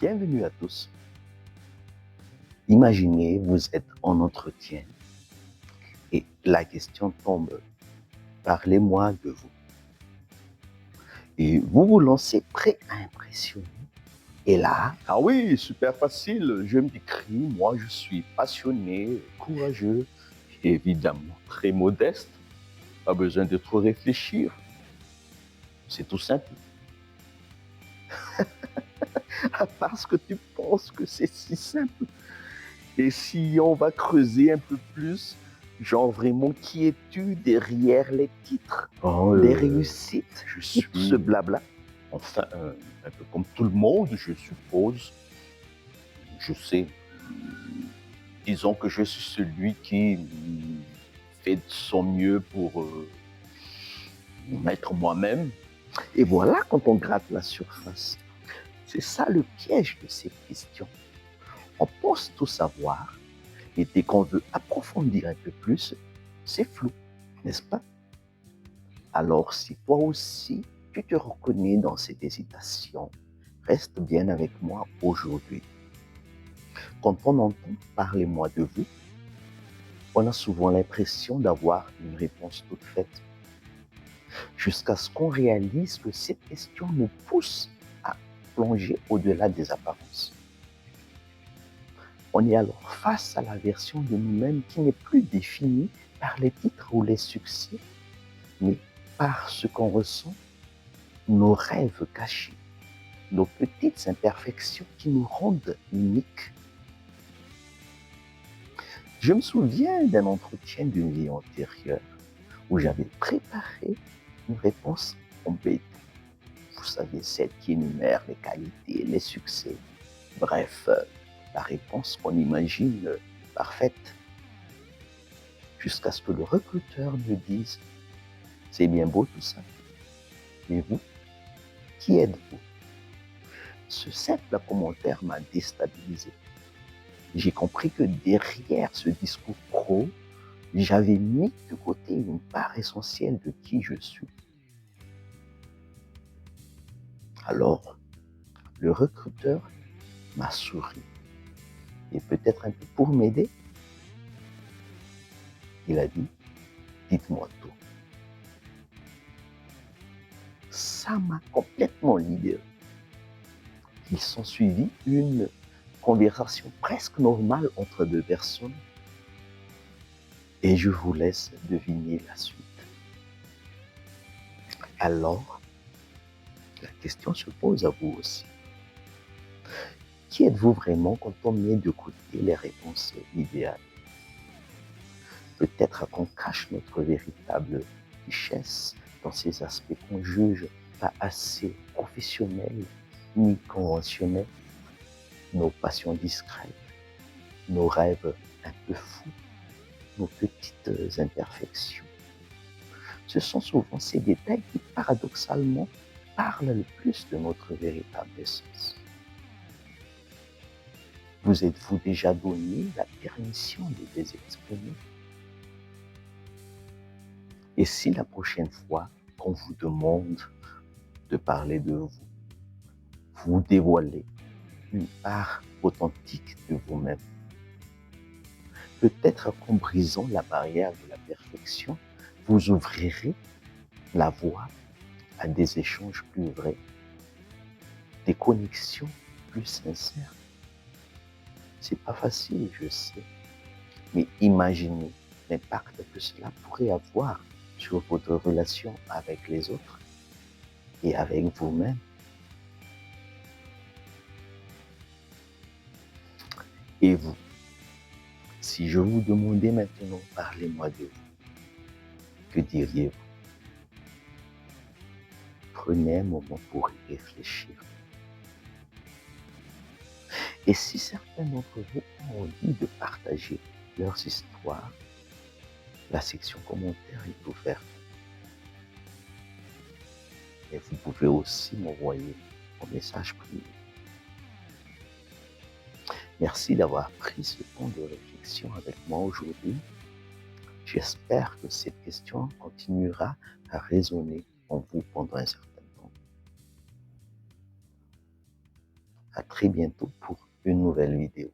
Bienvenue à tous. Imaginez, vous êtes en entretien et la question tombe. Parlez-moi de vous. Et vous vous lancez prêt à impressionner. Et là, ah oui, super facile, je me décris, moi je suis passionné, courageux, évidemment très modeste, pas besoin de trop réfléchir. C'est tout simple. Parce que tu penses que c'est si simple. Et si on va creuser un peu plus, genre vraiment, qui es-tu derrière les titres, les réussites, Je tout ce suis blabla? Enfin, un peu comme tout le monde, je suppose. Je sais. Disons que je suis celui qui fait de son mieux pour être moi-même. Et voilà, quand on gratte la surface, c'est ça le piège de ces questions. On pense tout savoir, et dès qu'on veut approfondir un peu plus, c'est flou, n'est-ce pas? Alors, si toi aussi, tu te reconnais dans cette hésitation, reste bien avec moi aujourd'hui. Quand on entend « parlez-moi de vous », on a souvent l'impression d'avoir une réponse toute faite. Jusqu'à ce qu'on réalise que cette question nous pousse à plonger au-delà des apparences. On est alors face à la version de nous-mêmes qui n'est plus définie par les titres ou les succès, mais par ce qu'on ressent, nos rêves cachés, nos petites imperfections qui nous rendent uniques. Je me souviens d'un entretien d'une vie antérieure où j'avais préparé une réponse embêtante. Vous savez, celle qui énumère les qualités, les succès, bref, la réponse qu'on imagine parfaite. Jusqu'à ce que le recruteur me dise « c'est bien beau tout ça, mais vous, qui êtes-vous » Ce simple commentaire m'a déstabilisé. J'ai compris que derrière ce discours pro, j'avais mis de côté une part essentielle de qui je suis. Alors, le recruteur m'a souri. Et peut-être un peu pour m'aider, il a dit « dites-moi tout ». Ça m'a complètement libéré. Il s'ensuivit une conversation presque normale entre deux personnes. Et je vous laisse deviner la suite. Alors, la question se pose à vous aussi. Qui êtes-vous vraiment quand on met de côté les réponses idéales? Peut-être qu'on cache notre véritable richesse dans ces aspects qu'on juge pas assez professionnels ni conventionnels, nos passions discrètes, nos rêves un peu fous, nos petites imperfections. Ce sont souvent ces détails qui, paradoxalement, parlent le plus de notre véritable essence. Vous êtes-vous déjà donné la permission de les exprimer? Et si la prochaine fois qu'on vous demande de parler de vous, vous dévoilez une part authentique de vous-même, peut-être qu'en brisant la barrière de la perfection, vous ouvrirez la voie à des échanges plus vrais, des connexions plus sincères. C'est pas facile, je sais, mais imaginez l'impact que cela pourrait avoir sur votre relation avec les autres et avec vous-même. Et vous, si je vous demandais maintenant, parlez-moi de vous, que diriez-vous? Prenez un moment pour y réfléchir. Et si certains d'entre vous ont envie de partager leurs histoires, la section commentaires est ouverte. Et vous pouvez aussi m'envoyer un message privé. Merci d'avoir pris ce temps de réflexion avec moi aujourd'hui. J'espère que cette question continuera à résonner en vous pendant un certain temps. À très bientôt pour une nouvelle vidéo.